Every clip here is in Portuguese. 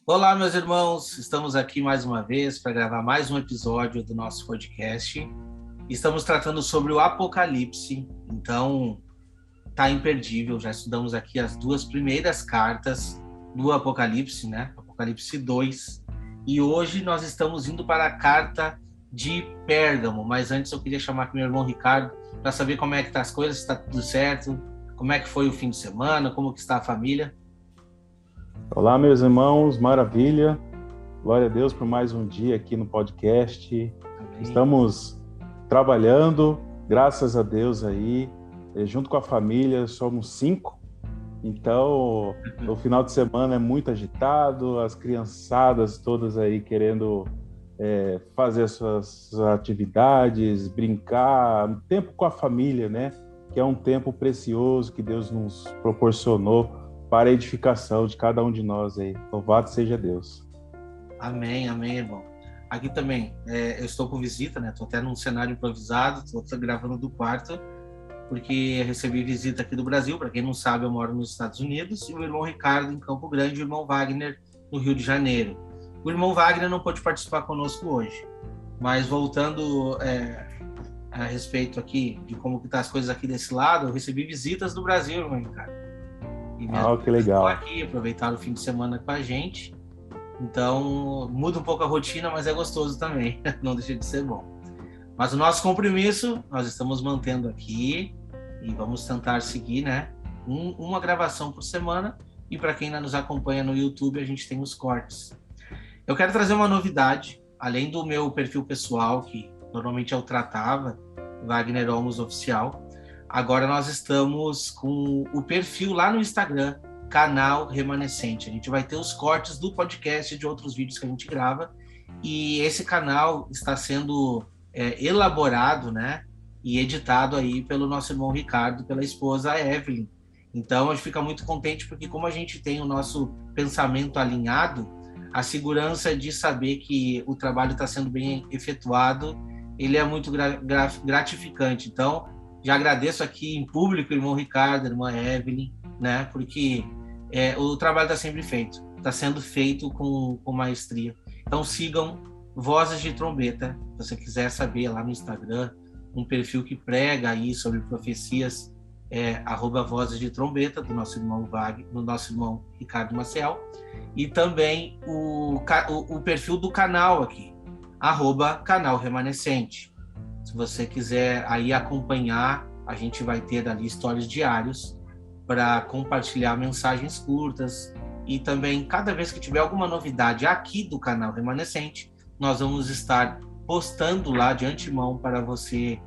Olá, meus irmãos, estamos aqui mais uma vez para gravar mais um episódio do nosso podcast. Estamos tratando sobre o Apocalipse, então tá imperdível. Já estudamos aqui as duas primeiras cartas do Apocalipse, né? Apocalipse 2. E hoje nós estamos indo para a carta de Pérgamo, mas antes eu queria chamar aqui meu irmão Ricardo para saber como é que tá as coisas, se está tudo certo, como é que foi o fim de semana, como que está a família. Olá, meus irmãos, maravilha. Glória a Deus por mais um dia aqui no podcast. Amém. Estamos trabalhando, graças a Deus aí, junto com a família, somos 5. Então, o final de semana é muito agitado, as criançadas todas aí querendo fazer as suas atividades, brincar, tempo com a família, né? Que é um tempo precioso que Deus nos proporcionou para a edificação de cada um de nós aí. Louvado seja Deus. Amém, amém, irmão. Aqui também, eu estou com visita, né? Estou até num cenário improvisado, estou gravando do quarto, porque recebi visita aqui do Brasil. Para quem não sabe, eu moro nos Estados Unidos, e o irmão Ricardo em Campo Grande, e o irmão Wagner no Rio de Janeiro. O irmão Wagner não pôde participar conosco hoje, mas voltando a respeito aqui de como que tá as coisas aqui desse lado, eu recebi visitas do Brasil, irmão Ricardo. E Que legal. aqui, aproveitaram o fim de semana com a gente. Então, muda um pouco a rotina, mas é gostoso também. Não deixa de ser bom. Mas o nosso compromisso, nós estamos mantendo aqui e vamos tentar seguir, né? Uma gravação por semana. E para quem ainda nos acompanha no YouTube, a gente tem os cortes. Eu quero trazer uma novidade, além do meu perfil pessoal, que normalmente eu tratava, Wagner Olmos Oficial. Agora nós estamos com o perfil lá no Instagram, Canal Remanescente. A gente vai ter os cortes do podcast e de outros vídeos que a gente grava. E esse canal está sendo elaborado, né, e editado aí pelo nosso irmão Ricardo, pela esposa Evelyn. Então a gente fica muito contente porque como a gente tem o nosso pensamento alinhado, a segurança de saber que o trabalho está sendo bem efetuado, ele é muito gratificante. Então, já agradeço aqui em público, irmão Ricardo, irmã Evelyn, né? Porque o trabalho está sempre feito, está sendo feito com maestria. Então sigam Vozes de Trombeta, se você quiser saber lá no Instagram, um perfil que prega aí sobre profecias, @Vozes de Trombeta, do nosso irmão Wagner, do nosso irmão Ricardo Maciel, e também o perfil do canal aqui, @Canal Remanescente. Se você quiser aí acompanhar, a gente vai ter ali stories diários para compartilhar mensagens curtas e também cada vez que tiver alguma novidade aqui do canal Remanescente, nós vamos estar postando lá de antemão para você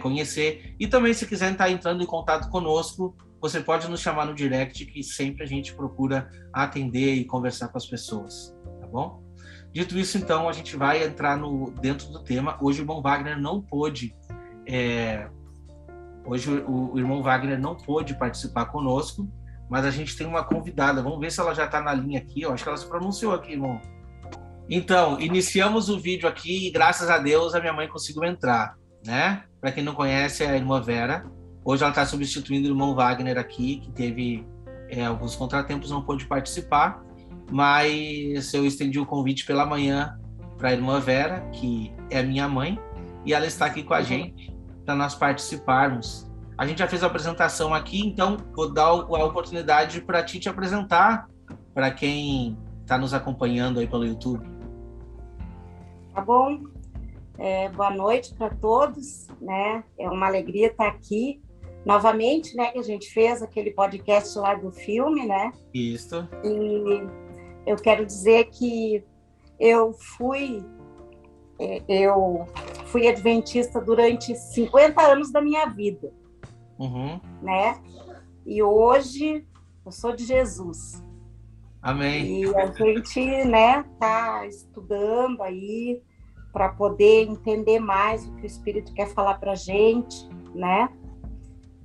conhecer. E também se quiser estar entrando em contato conosco, você pode nos chamar no direct, que sempre a gente procura atender e conversar com as pessoas, tá bom? Dito isso, então, a gente vai entrar dentro do tema. Hoje o irmão Wagner não pôde o irmão Wagner não pôde participar conosco, mas a gente tem uma convidada. Vamos ver se ela já está na linha aqui. Eu acho que ela se pronunciou aqui, irmão. Então, iniciamos o vídeo aqui e, graças a Deus, a minha mãe conseguiu entrar, né? Para quem não conhece, é a irmã Vera. Hoje ela está substituindo o irmão Wagner aqui, que teve alguns contratempos, não pôde participar, mas eu estendi o convite pela manhã para a irmã Vera, que é minha mãe, e ela está aqui com a gente para nós participarmos. A gente já fez a apresentação aqui, então vou dar a oportunidade para ti te apresentar para quem está nos acompanhando aí pelo YouTube. Tá bom? Boa noite para todos, né? É uma alegria estar aqui novamente, né? Que a gente fez aquele podcast lá do filme, né? Isso. E eu quero dizer que eu fui adventista durante 50 anos da minha vida, né? E hoje eu sou de Jesus. Amém. E a gente, né, tá estudando aí para poder entender mais o que o Espírito quer falar para a gente, né?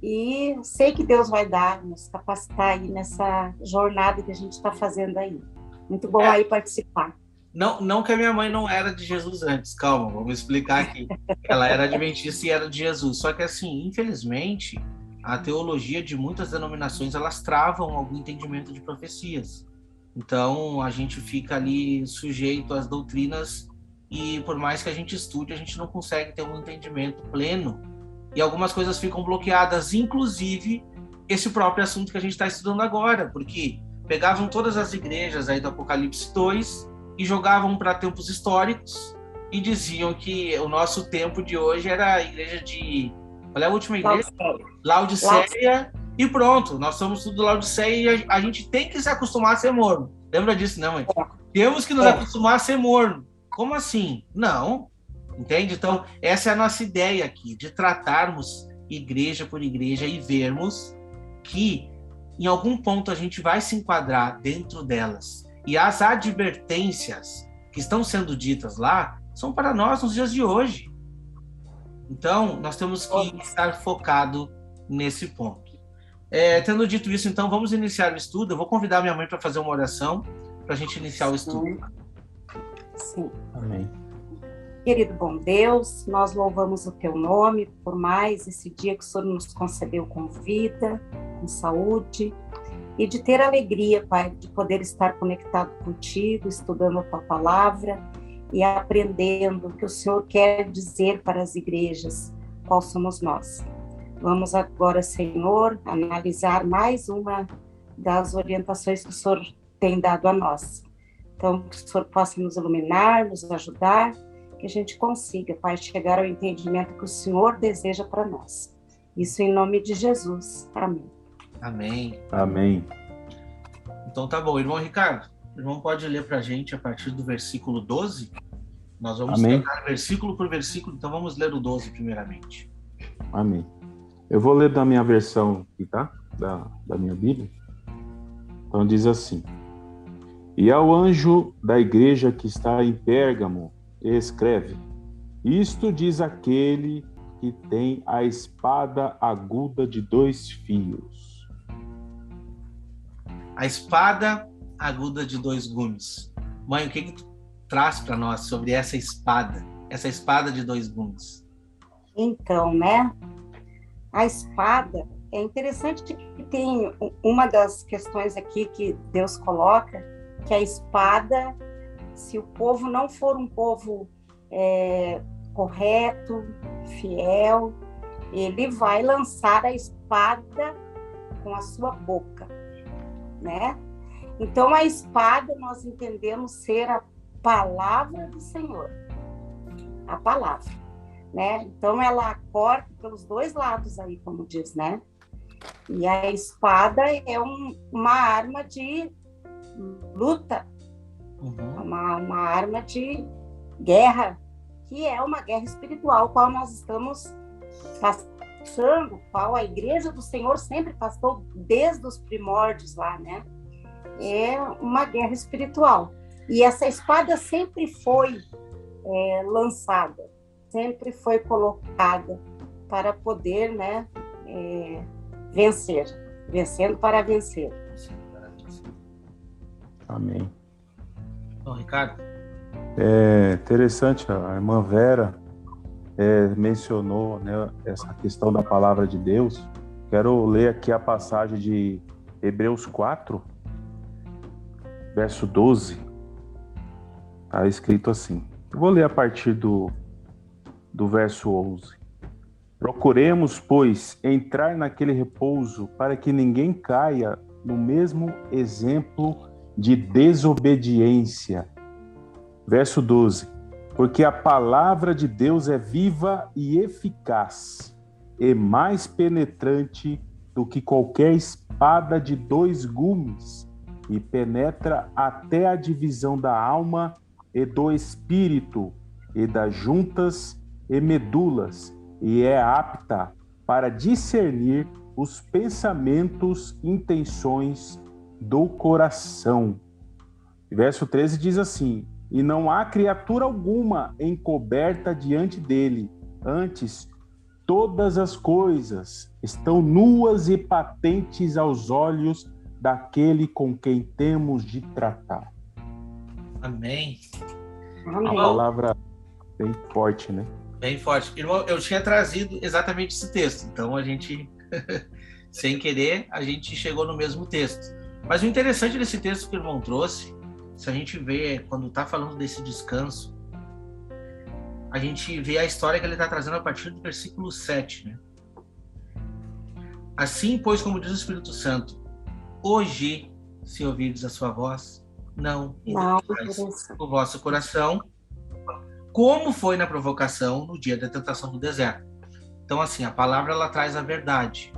E sei que Deus vai nos capacitar aí nessa jornada que a gente está fazendo aí. Muito bom aí participar. Não que a minha mãe não era de Jesus antes, calma, vamos explicar aqui. Ela era adventista e era de Jesus. Só que assim, infelizmente, a teologia de muitas denominações, elas travam algum entendimento de profecias. Então, a gente fica ali sujeito às doutrinas e, por mais que a gente estude, a gente não consegue ter um entendimento pleno. E algumas coisas ficam bloqueadas, inclusive esse próprio assunto que a gente está estudando agora, porque pegavam todas as igrejas aí do Apocalipse 2 e jogavam para tempos históricos e diziam que o nosso tempo de hoje era a igreja de... Qual é a última igreja? Laodiceia. E pronto, nós somos tudo Laodiceia e a gente tem que se acostumar a ser morno. Lembra disso, né, mãe? Temos que nos acostumar a ser morno. Como assim? Não. Entende? Então, essa é a nossa ideia aqui, de tratarmos igreja por igreja e vermos que, em algum ponto, a gente vai se enquadrar dentro delas. E as advertências que estão sendo ditas lá são para nós nos dias de hoje. Então, nós temos que estar focado nesse ponto. Tendo dito isso, então, vamos iniciar o estudo. Eu vou convidar minha mãe para fazer uma oração para a gente iniciar o estudo. Sim. Amém. Querido bom Deus, nós louvamos o teu nome por mais esse dia que o Senhor nos concedeu com vida, com saúde e de ter alegria, Pai, de poder estar conectado contigo, estudando a tua palavra e aprendendo o que o Senhor quer dizer para as igrejas, qual somos nós. Vamos agora, Senhor, analisar mais uma das orientações que o Senhor tem dado a nós. Então, que o Senhor possa nos iluminar, nos ajudar, que a gente consiga, Pai, chegar ao entendimento que o Senhor deseja para nós. Isso em nome de Jesus. Amém. Amém. Amém. Então tá bom. Irmão Ricardo, o irmão pode ler para a gente a partir do versículo 12? Nós vamos pegar versículo por versículo, então vamos ler o 12 primeiramente. Amém. Eu vou ler da minha versão aqui, tá? Da minha Bíblia. Então diz assim: E ao anjo da igreja que está em Pérgamo, escreve: Isto diz aquele que tem a espada aguda de 2 fios. A espada aguda de 2 gumes. Mãe, o que tu traz para nós sobre essa espada de 2 gumes? Então, né? A espada, é interessante que tem uma das questões aqui que Deus coloca, que a espada, se o povo não for um povo correto, fiel, ele vai lançar a espada com a sua boca, né? Então, a espada nós entendemos ser a palavra do Senhor, a palavra, né? Então, ela corta pelos 2 lados aí, como diz, né? E a espada é uma arma de luta, uma arma de guerra, que é uma guerra espiritual, qual nós estamos passando, qual a igreja do Senhor sempre passou desde os primórdios lá, né? É uma guerra espiritual. E essa espada sempre foi lançada, sempre foi colocada para poder, né, vencer, vencendo para vencer. Amém. Bom, Ricardo. É interessante, a irmã Vera mencionou, né, essa questão da palavra de Deus. Quero ler aqui a passagem de Hebreus 4, verso 12. Está escrito assim. Eu vou ler a partir do verso 11. Procuremos, pois, entrar naquele repouso para que ninguém caia no mesmo exemplo de desobediência. Verso 12. Porque a palavra de Deus é viva e eficaz, e mais penetrante do que qualquer espada de 2 gumes, e penetra até a divisão da alma e do espírito, e das juntas e medulas, e é apta para discernir os pensamentos e intenções do coração. Verso 13 diz assim: E não há criatura alguma encoberta diante dele, antes todas as coisas estão nuas e patentes aos olhos daquele com quem temos de tratar. Amém. Uma palavra bem forte, né? Bem forte. Irmão, eu tinha trazido exatamente esse texto, então a gente, sem querer, a gente chegou no mesmo texto. Mas o interessante desse texto que o irmão trouxe, se a gente vê, quando está falando desse descanso, a gente vê a história que ele está trazendo a partir do versículo 7, né? Assim, pois, como diz o Espírito Santo, hoje, se ouvirdes a sua voz, não endureçais o vosso coração, como foi na provocação no dia da tentação do deserto. Então, assim, a palavra ela traz a verdade.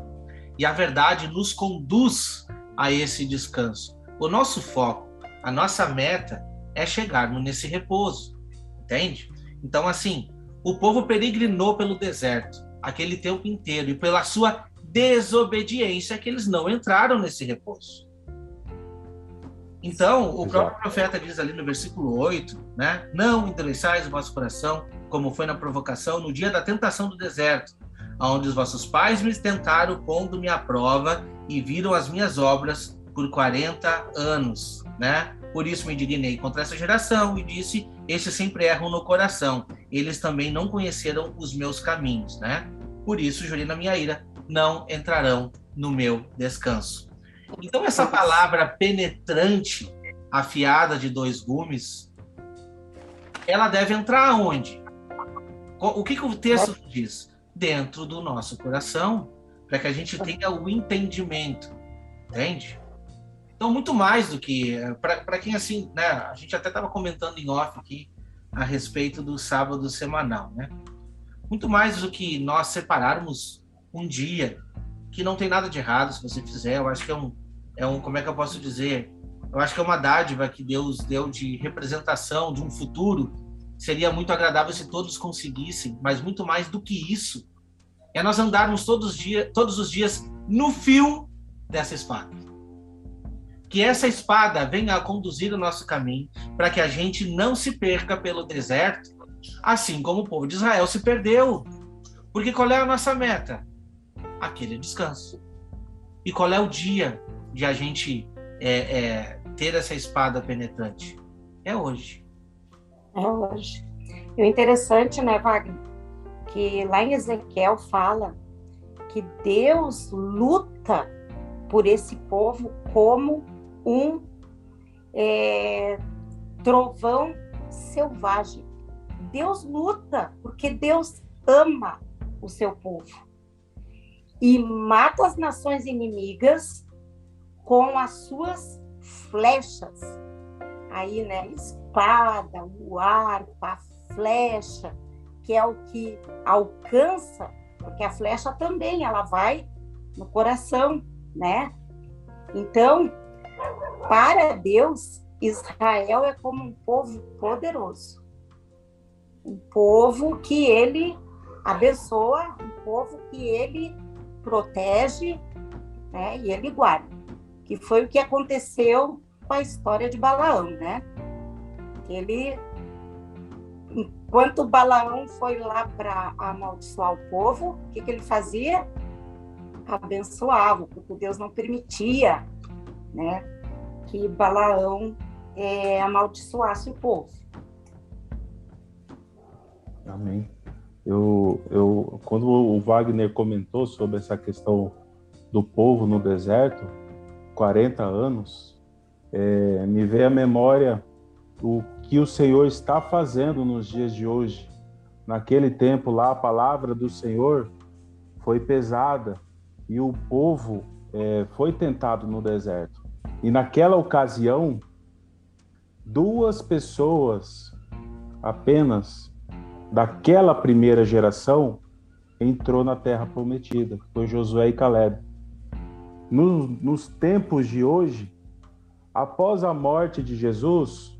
E a verdade nos conduz a esse descanso. O nosso foco, a nossa meta é chegar nesse repouso. Entende? Então, assim, o povo peregrinou pelo deserto aquele tempo inteiro e pela sua desobediência que eles não entraram nesse repouso. Então, o próprio profeta diz ali no versículo 8, né? Não endureçais o vosso coração, como foi na provocação no dia da tentação do deserto, onde os vossos pais me tentaram pondo-me à prova e viram as minhas obras por 40 anos, né? Por isso me indignei contra essa geração e disse, estes sempre erram no coração, eles também não conheceram os meus caminhos, né? Por isso jurei na minha ira, não entrarão no meu descanso. Então essa palavra penetrante, afiada de dois gumes, ela deve entrar aonde? O que o texto diz? Dentro do nosso coração, para que a gente tenha o entendimento, entende? Então, muito mais do que... Para quem, assim, né, a gente até estava comentando em off aqui a respeito do sábado semanal, né? Muito mais do que nós separarmos um dia, que não tem nada de errado se você fizer, eu acho que é um como é que eu posso dizer? Eu acho que é uma dádiva que Deus deu de representação de um futuro. Seria muito agradável se todos conseguissem, mas muito mais do que isso, é nós andarmos todos os dias no fio dessa espada. Que essa espada venha a conduzir o nosso caminho, para que a gente não se perca pelo deserto, assim como o povo de Israel se perdeu. Porque qual é a nossa meta? Aquele descanso. E qual é o dia de a gente ter essa espada penetrante? É hoje. É hoje. E o interessante, né, Wagner, que lá em Ezequiel fala que Deus luta por esse povo como um trovão selvagem. Deus luta porque Deus ama o seu povo e mata as nações inimigas com as suas flechas. Aí, né, espada, o arco, a flecha, que é o que alcança, porque a flecha também, ela vai no coração, né? Então, para Deus, Israel é como um povo poderoso. Um povo que ele abençoa, um povo que ele protege, né? E ele guarda. Que foi o que aconteceu com a história de Balaão, né? Enquanto Balaão foi lá para amaldiçoar o povo, o que ele fazia? Abençoava, porque Deus não permitia, né, que Balaão amaldiçoasse o povo. Amém. Quando o Wagner comentou sobre essa questão do povo no deserto, 40 anos, me veio à memória o que o Senhor está fazendo nos dias de hoje. Naquele tempo lá, a palavra do Senhor foi pesada e o povo foi tentado no deserto. E naquela ocasião, 2 pessoas apenas daquela primeira geração entrou na terra prometida, foi Josué e Caleb. Nos tempos de hoje, após a morte de Jesus,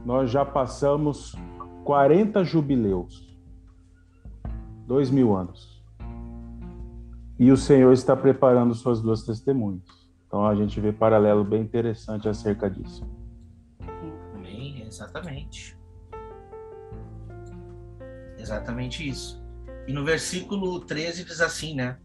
nós já passamos 40 jubileus, 2000 anos. E o Senhor está preparando suas 2 testemunhas. Então a gente vê paralelo bem interessante acerca disso. Amém, exatamente. Exatamente isso. E no versículo 13 diz assim, né?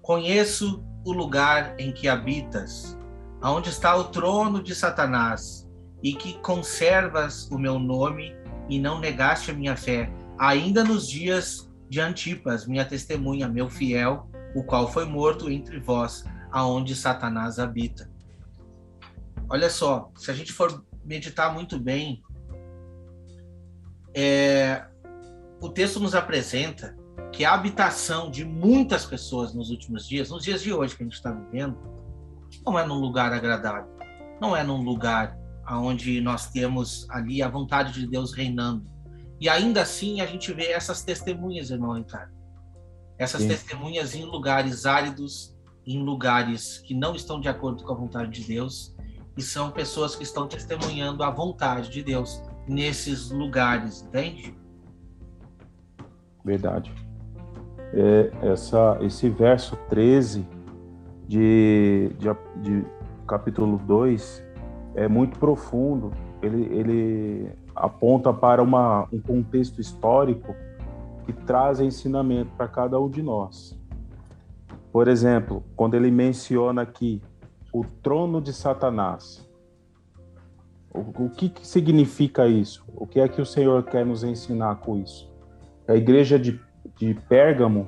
Conheço o lugar em que habitas, aonde está o trono de Satanás, e que conservas o meu nome e não negaste a minha fé, ainda nos dias de Antipas, minha testemunha, meu fiel, o qual foi morto entre vós, aonde Satanás habita. olha só, se a gente for meditar muito bem, o texto nos apresenta que a habitação de muitas pessoas nos últimos dias, nos dias de hoje que a gente está vivendo, não é num lugar agradável, não é num lugar onde nós temos ali a vontade de Deus reinando. E ainda assim a gente vê essas testemunhas, irmão Ricardo. Essas testemunhas em lugares áridos, em lugares que não estão de acordo com a vontade de Deus, e são pessoas que estão testemunhando a vontade de Deus nesses lugares, entende? Verdade. Esse verso 13 de capítulo 2 é muito profundo. Ele aponta para um contexto histórico que traz ensinamento para cada um de nós. Por exemplo, quando ele menciona aqui o trono de Satanás, o que significa isso? O que é que o Senhor quer nos ensinar com isso? A igreja de Pérgamo,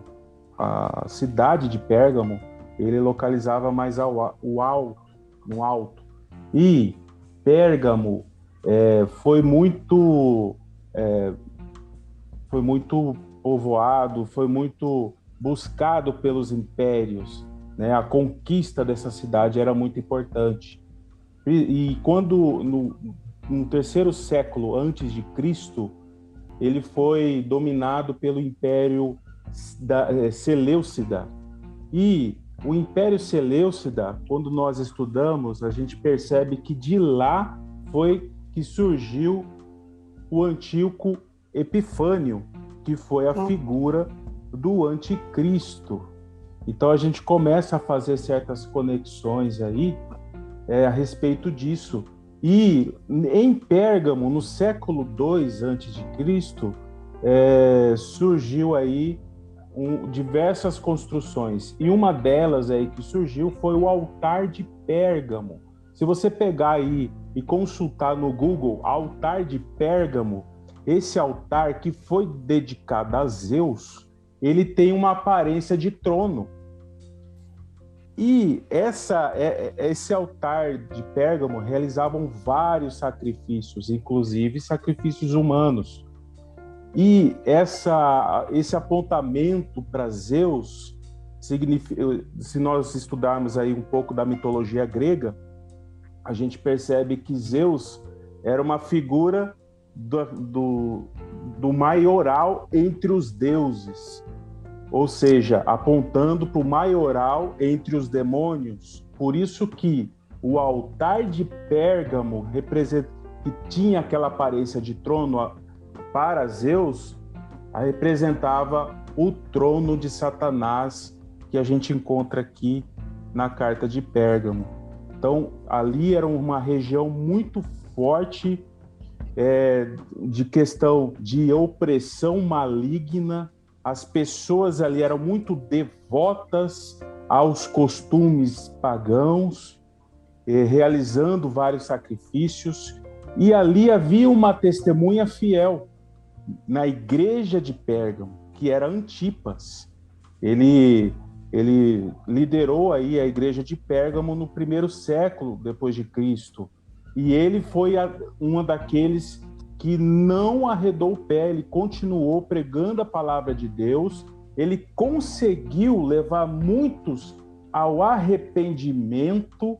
a cidade de Pérgamo, ele localizava mais no alto. E Pérgamo foi muito povoado, foi muito buscado pelos impérios, né? A conquista dessa cidade era muito importante. E quando no terceiro século antes de Cristo, ele foi dominado pelo Império Seleucida. E o Império Seleucida, quando nós estudamos, a gente percebe que de lá foi que surgiu o Antíoco Epifânio, que foi a figura do anticristo. Então a gente começa a fazer certas conexões aí a respeito disso. E em Pérgamo, no século II a.C., surgiu aí diversas construções. E uma delas aí que surgiu foi o altar de Pérgamo. Se você pegar aí e consultar no Google, altar de Pérgamo, esse altar que foi dedicado a Zeus, ele tem uma aparência de trono. E esse altar de Pérgamo realizavam vários sacrifícios, inclusive sacrifícios humanos. E esse apontamento para Zeus, se nós estudarmos aí um pouco da mitologia grega, a gente percebe que Zeus era uma figura do maioral entre os deuses, ou seja, apontando para o maioral entre os demônios. Por isso que o altar de Pérgamo, que tinha aquela aparência de trono para Zeus, representava o trono de Satanás, que a gente encontra aqui na carta de Pérgamo. Então, ali era uma região muito forte de questão de opressão maligna. As pessoas ali eram muito devotas aos costumes pagãos, realizando vários sacrifícios. E ali havia uma testemunha fiel na igreja de Pérgamo, que era Antipas. Ele liderou aí a igreja de Pérgamo no primeiro século depois de Cristo. E ele foi um daqueles que não arredou o pé, ele continuou pregando a palavra de Deus, ele conseguiu levar muitos ao arrependimento.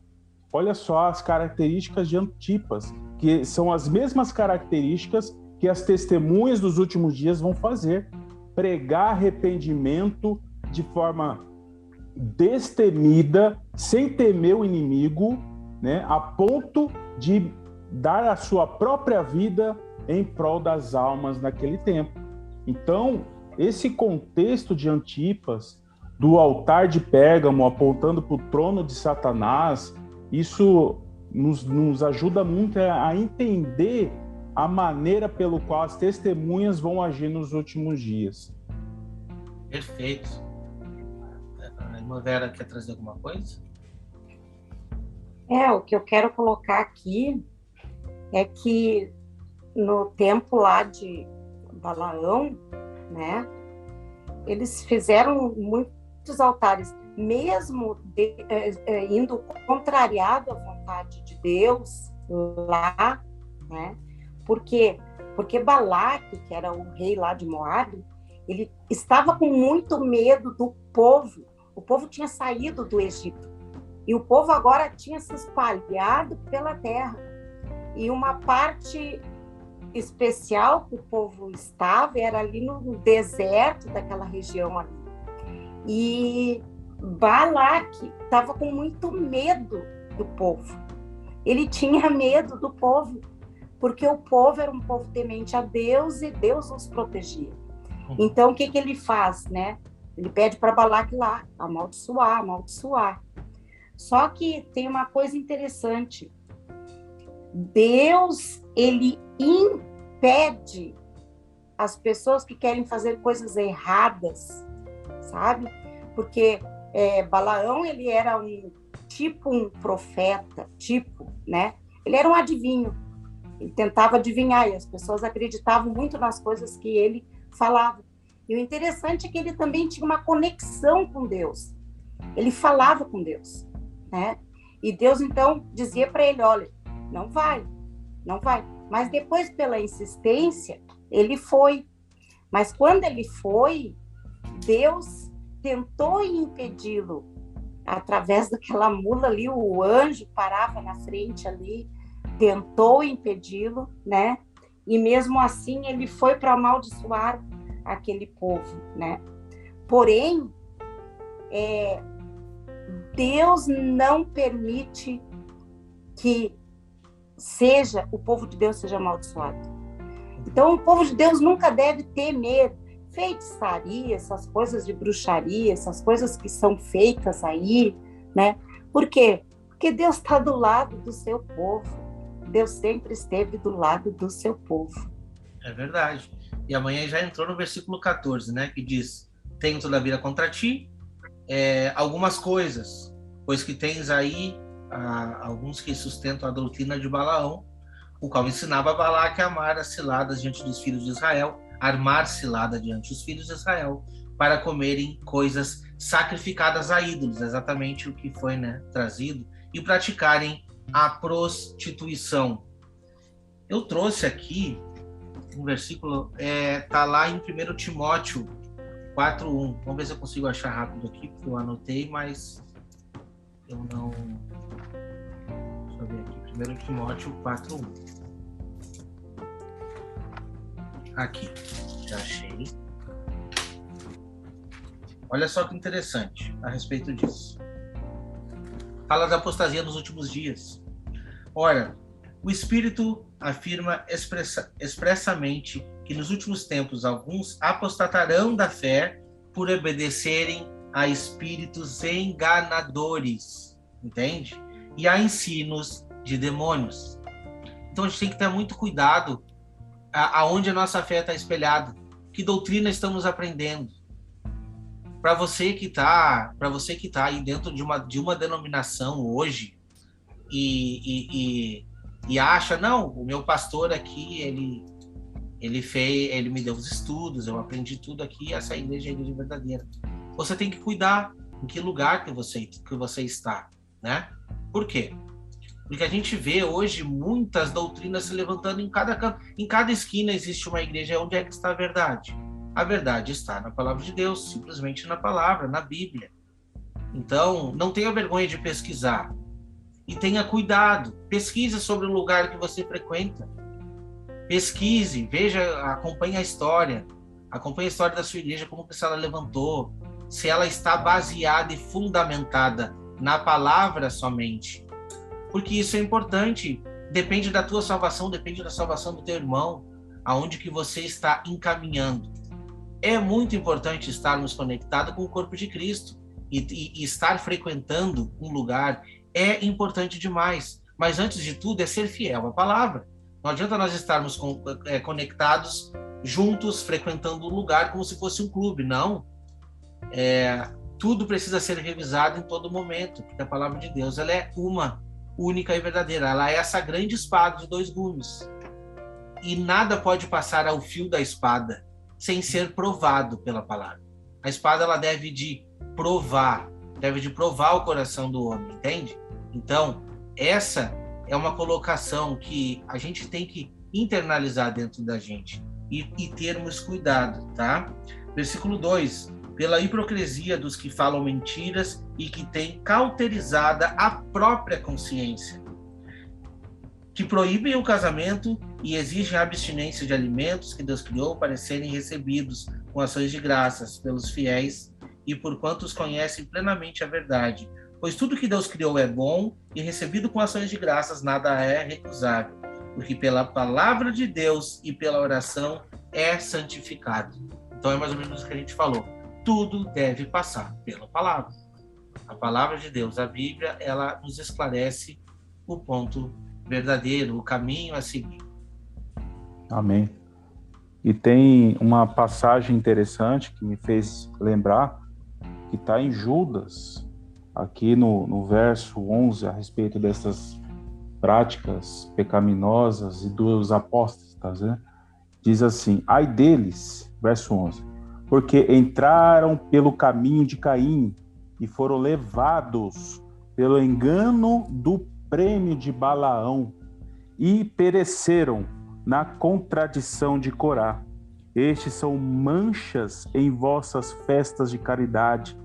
Olha só as características de Antipas, que são as mesmas características que as testemunhas dos últimos dias vão fazer. Pregar arrependimento de forma destemida, sem temer o inimigo, né, a ponto de dar a sua própria vida em prol das almas naquele tempo. Então, esse contexto de Antipas, do altar de Pérgamo apontando para o trono de Satanás, isso nos ajuda muito a entender a maneira pelo qual as testemunhas vão agir nos últimos dias. Perfeito. A irmã Vera quer trazer alguma coisa? O que eu quero colocar aqui é que no tempo lá de Balaão, né, eles fizeram muitos altares, mesmo indo contrariado à vontade vontade de Deus lá, né? Por quê? Porque Balaque, que era o rei lá de Moabe, ele estava com muito medo do povo. O povo tinha saído do Egito. E o povo agora tinha se espalhado pela terra. E uma parte especial que o povo estava era ali no deserto daquela região ali. E Balaque estava com muito medo do povo. Ele tinha medo do povo, porque o povo era um povo temente a Deus e Deus os protegia. Então, o que ele faz, né? Ele pede para Balaque lá, amaldiçoar, amaldiçoar. Só que tem uma coisa interessante. Deus, ele impede as pessoas que querem fazer coisas erradas, sabe? Porque Balaão, ele era um profeta, né? Ele era um adivinho. Ele tentava adivinhar e as pessoas acreditavam muito nas coisas que ele falava. E o interessante é que ele também tinha uma conexão com Deus. Ele falava com Deus, né? E Deus, então, dizia para ele, olha, não vai. Mas depois, pela insistência, ele foi. Mas quando ele foi, Deus tentou impedi-lo. Através daquela mula ali, o anjo parava na frente ali, tentou impedi-lo, né? E mesmo assim, ele foi para amaldiçoar aquele povo, né? Porém, Deus não permite que o povo de Deus seja amaldiçoado. Então, o povo de Deus nunca deve temer feitiçaria, essas coisas de bruxaria, essas coisas que são feitas aí, né? Por quê? Porque Deus está do lado do seu povo. Deus sempre esteve do lado do seu povo. É verdade. E amanhã já entrou no versículo 14, né? Que diz, tenho todavia contra ti algumas coisas, pois que tens aí alguns que sustentam a doutrina de Balaão, o qual ensinava Balaque a armar as ciladas diante dos filhos de Israel, armar cilada diante dos filhos de Israel, para comerem coisas sacrificadas a ídolos, exatamente o que foi, né, trazido, e praticarem a prostituição. Eu trouxe aqui um versículo, tá lá em 1 Timóteo 4:1. Vamos ver se eu consigo achar rápido aqui, porque eu anotei, mas eu não... Deixa eu ver aqui. 1 Timóteo 4:1. Aqui, já achei. Olha só que interessante a respeito disso. Fala da apostasia nos últimos dias. Ora, o Espírito afirma expressamente que nos últimos tempos alguns apostatarão da fé por obedecerem a espíritos enganadores, entende? E a ensinos de demônios. Então a gente tem que ter muito cuidado aonde a nossa fé está espelhada, que doutrina estamos aprendendo. Para você que está aí dentro de uma denominação hoje e acha, não, o meu pastor aqui, ele me deu os estudos, eu aprendi tudo aqui, essa igreja é a igreja verdadeira. Você tem que cuidar em que lugar que você está, né? Por quê? Porque a gente vê hoje muitas doutrinas se levantando em cada canto. Em cada esquina existe uma igreja. Onde é que está a verdade? A verdade está na palavra de Deus, simplesmente na palavra, na Bíblia. Então, não tenha vergonha de pesquisar. E tenha cuidado. Pesquise sobre o lugar que você frequenta. Pesquise, veja, acompanhe a história. Acompanhe a história da sua igreja, como que ela levantou. Se ela está baseada e fundamentada na palavra somente. Porque isso é importante. Depende da tua salvação, depende da salvação do teu irmão. Aonde que você está encaminhando. É muito importante estarmos conectados com o corpo de Cristo. E estar frequentando um lugar é importante demais. Mas antes de tudo é ser fiel à palavra. Não adianta nós estarmos conectados, juntos, frequentando um lugar como se fosse um clube. Não. Tudo precisa ser revisado em todo momento, porque a palavra de Deus ela é uma, única e verdadeira. Ela é essa grande espada de 2 gumes. E nada pode passar ao fio da espada sem ser provado pela palavra. A espada ela deve de provar o coração do homem, entende? Então, essa é uma colocação que a gente tem que internalizar dentro da gente e termos cuidado, tá? Versículo 2: pela hipocrisia dos que falam mentiras e que têm cauterizada a própria consciência, que proíbem o casamento e exigem a abstinência de alimentos que Deus criou para serem recebidos com ações de graças pelos fiéis e por quantos conhecem plenamente a verdade. Pois tudo que Deus criou é bom e recebido com ações de graças nada é recusável, porque pela palavra de Deus e pela oração é santificado. Então é mais ou menos o que a gente falou. Tudo deve passar pela palavra. A palavra de Deus, a Bíblia, ela nos esclarece o ponto verdadeiro, o caminho a seguir. Amém. E tem uma passagem interessante que me fez lembrar, que está em Judas, aqui no verso 11, a respeito dessas práticas pecaminosas e dos apóstatas, né? Diz assim: ai deles, verso 11, porque entraram pelo caminho de Caim e foram levados pelo engano do prêmio de Balaão e pereceram na contradição de Corá. Estes são manchas em vossas festas de caridade,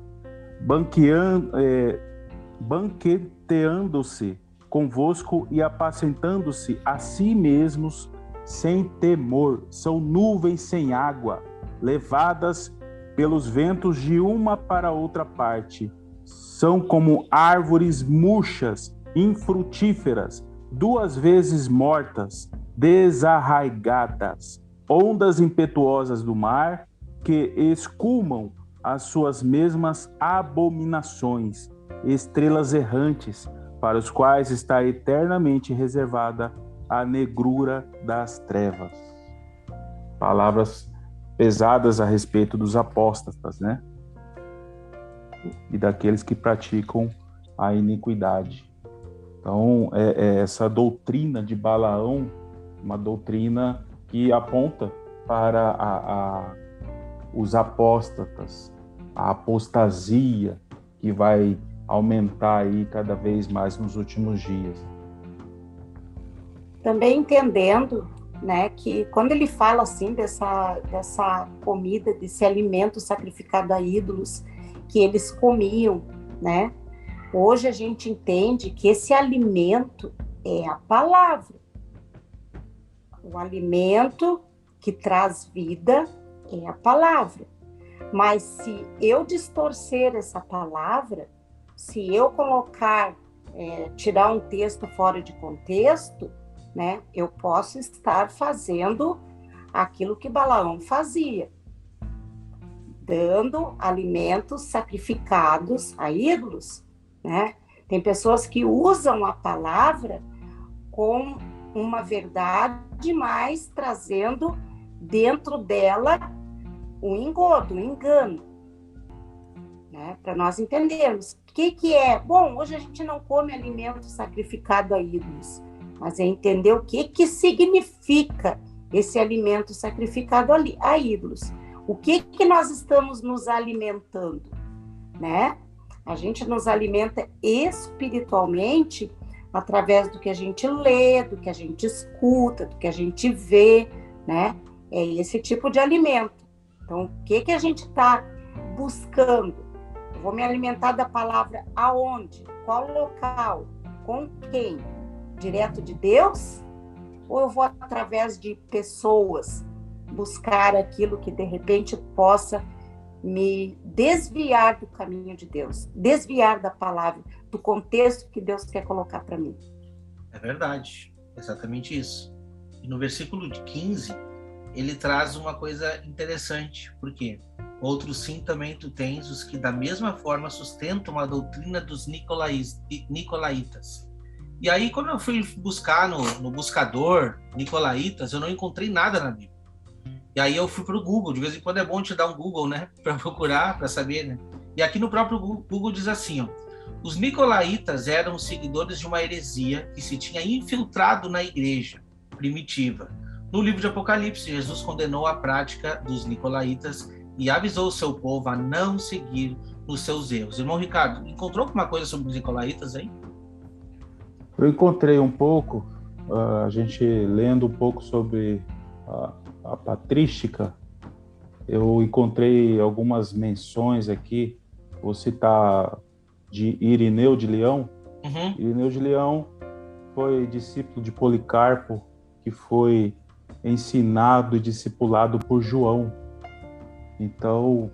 banqueteando-se convosco e apacentando-se a si mesmos sem temor. São nuvens sem água, levadas pelos ventos de uma para outra parte. São como árvores murchas, infrutíferas, 2 vezes mortas, desarraigadas, ondas impetuosas do mar que escumam as suas mesmas abominações, estrelas errantes, para os quais está eternamente reservada a negrura das trevas. Palavras pesadas a respeito dos apóstatas, né? E daqueles que praticam a iniquidade. Então, essa doutrina de Balaão, uma doutrina que aponta para os apóstatas, a apostasia que vai aumentar aí cada vez mais nos últimos dias. Também entendendo, né, que quando ele fala assim dessa comida, desse alimento sacrificado a ídolos que eles comiam, né? Hoje a gente entende que esse alimento é a palavra. O alimento que traz vida é a palavra. Mas se eu distorcer essa palavra, se eu colocar, tirar um texto fora de contexto, né, eu posso estar fazendo aquilo que Balaão fazia, dando alimentos sacrificados a ídolos, né? Tem pessoas que usam a palavra com uma verdade, mas trazendo dentro dela um engodo, um engano, né? Para nós entendermos o que é. Bom, hoje a gente não come alimento sacrificado a ídolos, mas é entender o que significa esse alimento sacrificado a ídolos. O que nós estamos nos alimentando, né? A gente nos alimenta espiritualmente através do que a gente lê, do que a gente escuta, do que a gente vê, né? É esse tipo de alimento. Então, o que a gente está buscando? Eu vou me alimentar da palavra aonde? Qual local? Com quem? Direto de Deus? Ou eu vou através de pessoas buscar aquilo que de repente possa me desviar do caminho de Deus, desviar da palavra, do contexto que Deus quer colocar para mim? É verdade, exatamente isso. E no versículo 15, ele traz uma coisa interessante, porque outros sim também tu tens os que da mesma forma sustentam a doutrina dos nicolaítas. E aí, quando eu fui buscar no buscador nicolaítas, eu não encontrei nada na Bíblia. E aí eu fui para o Google, de vez em quando é bom te dar um Google, né? Para procurar, para saber, né? E aqui no próprio Google diz assim, ó: os nicolaítas eram seguidores de uma heresia que se tinha infiltrado na igreja primitiva. No livro de Apocalipse, Jesus condenou a prática dos nicolaítas e avisou o seu povo a não seguir nos seus erros. Irmão Ricardo, encontrou alguma coisa sobre os nicolaítas aí? Eu encontrei um pouco, a gente lendo um pouco sobre a patrística, eu encontrei algumas menções aqui, vou citar de Irineu de Leão. Uhum. Irineu de Leão foi discípulo de Policarpo, que foi ensinado e discipulado por João. Então,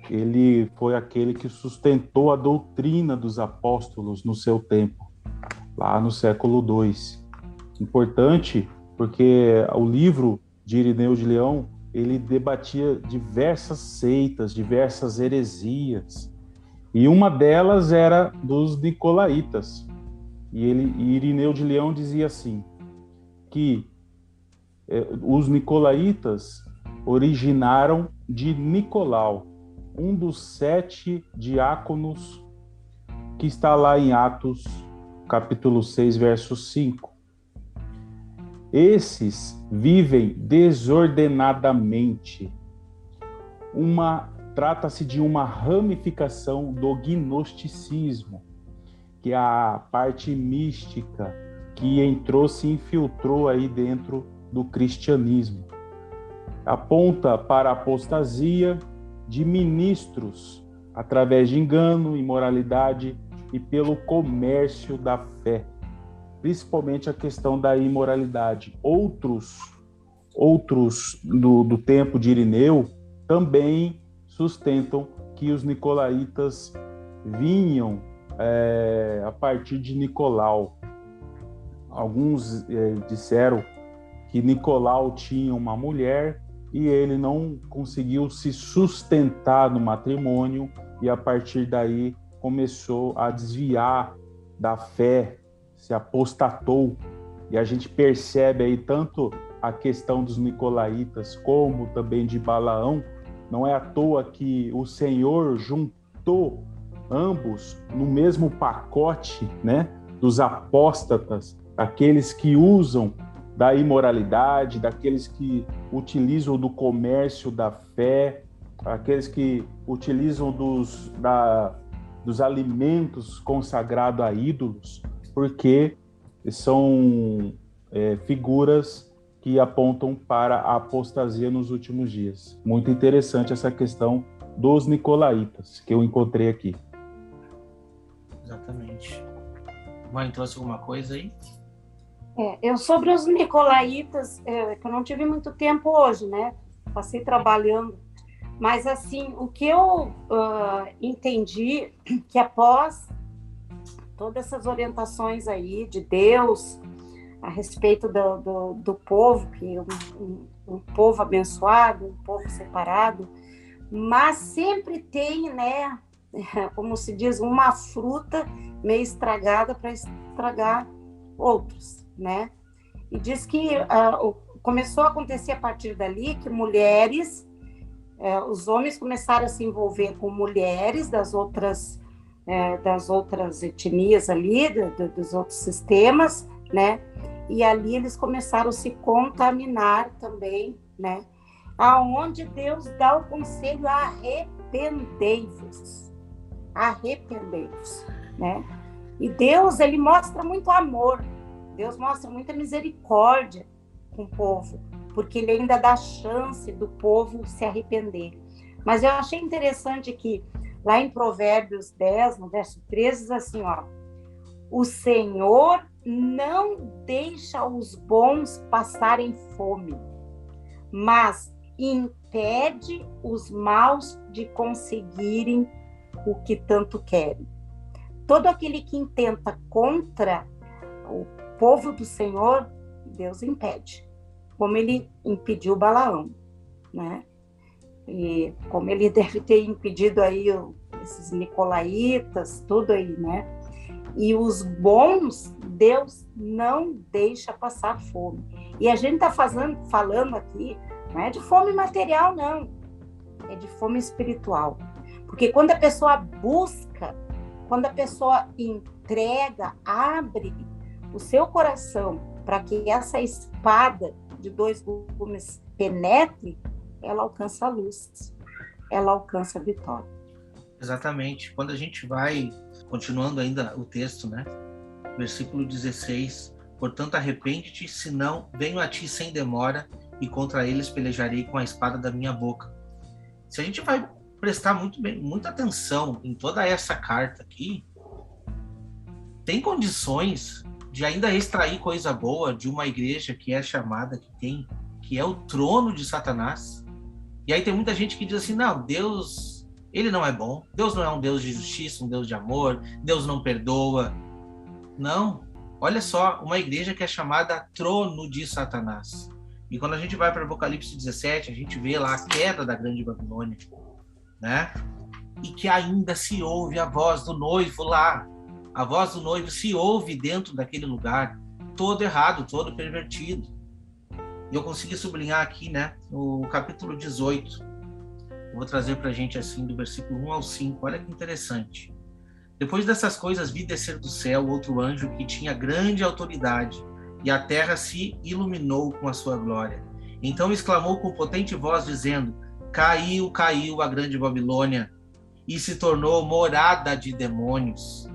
ele foi aquele que sustentou a doutrina dos apóstolos no seu tempo, lá no século II. Importante, porque o livro de Irineu de Leão, ele debatia diversas seitas, diversas heresias, e uma delas era dos nicolaítas. E Irineu de Leão dizia assim, que os nicolaítas originaram de Nicolau, um dos 7 diáconos que está lá em Atos, capítulo 6, verso 5. Esses vivem desordenadamente. Trata-se de uma ramificação do gnosticismo, que é a parte mística que entrou, se infiltrou aí dentro do cristianismo. Aponta para a apostasia de ministros através de engano, imoralidade e pelo comércio da fé, principalmente a questão da imoralidade. Outros do tempo de Irineu também sustentam que os nicolaítas vinham a partir de Nicolau. Alguns disseram que Nicolau tinha uma mulher e ele não conseguiu se sustentar no matrimônio e a partir daí começou a desviar da fé, se apostatou. E a gente percebe aí tanto a questão dos nicolaítas como também de Balaão. Não é à toa que o Senhor juntou ambos no mesmo pacote, né, dos apóstatas, aqueles que usam da imoralidade, daqueles que utilizam do comércio da fé, aqueles que utilizam dos alimentos consagrados a ídolos, porque são figuras que apontam para a apostasia nos últimos dias. Muito interessante essa questão dos nicolaítas, que eu encontrei aqui. Exatamente. Mãe, trouxe alguma coisa aí? Eu sobre os nicolaítas, que eu não tive muito tempo hoje, né? Passei trabalhando. Mas, assim, o que eu entendi, que após todas essas orientações aí de Deus, a respeito do povo, que é um povo abençoado, um povo separado, mas sempre tem, né, como se diz, uma fruta meio estragada para estragar outros, né? E diz que começou a acontecer a partir dali que mulheres, os homens começaram a se envolver com mulheres das outras etnias ali, dos outros sistemas, né? E ali eles começaram a se contaminar também, né? Aonde Deus dá o conselho: arrependei-vos, né? E Deus, ele mostra muito amor, Deus mostra muita misericórdia com o povo, porque ele ainda dá chance do povo se arrepender. Mas eu achei interessante que lá em Provérbios 10, no verso 13, diz assim, ó: o Senhor não deixa os bons passarem fome, mas impede os maus de conseguirem o que tanto querem. Todo aquele que intenta contra o povo do Senhor, Deus impede. Como ele impediu Balaão, né? E como ele deve ter impedido aí esses nicolaítas, tudo aí, né? E os bons, Deus não deixa passar fome. E a gente está falando aqui, não é de fome material, não. É de fome espiritual. Porque quando a pessoa busca, quando a pessoa entrega, abre o seu coração para que essa espada de 2 gumes penetre, ela alcança a luz, ela alcança a vitória. Exatamente. Quando a gente vai, continuando ainda o texto, né? versículo 16, portanto arrepende-te, senão venho a ti sem demora, e contra eles pelejarei com a espada da minha boca. Se a gente vai prestar muita atenção em toda essa carta aqui, tem condições de ainda extrair coisa boa de uma igreja que é chamada, que é o trono de Satanás. E aí tem muita gente que diz assim, não, Deus, ele não é bom, Deus não é um Deus de justiça, um Deus de amor, Deus não perdoa. Não, olha só, uma igreja que é chamada trono de Satanás. E quando a gente vai para Apocalipse 17, a gente vê lá a queda da grande Babilônia, né? E que ainda se ouve a voz do noivo lá. A voz do noivo se ouve dentro daquele lugar, todo errado, todo pervertido. E eu consegui sublinhar aqui, né, no capítulo 18. Eu vou trazer para a gente assim, do versículo 1 ao 5. Olha que interessante. Depois dessas coisas, vi descer do céu outro anjo que tinha grande autoridade, e a terra se iluminou com a sua glória. Então exclamou com potente voz, dizendo: caiu, caiu a grande Babilônia, e se tornou morada de demônios.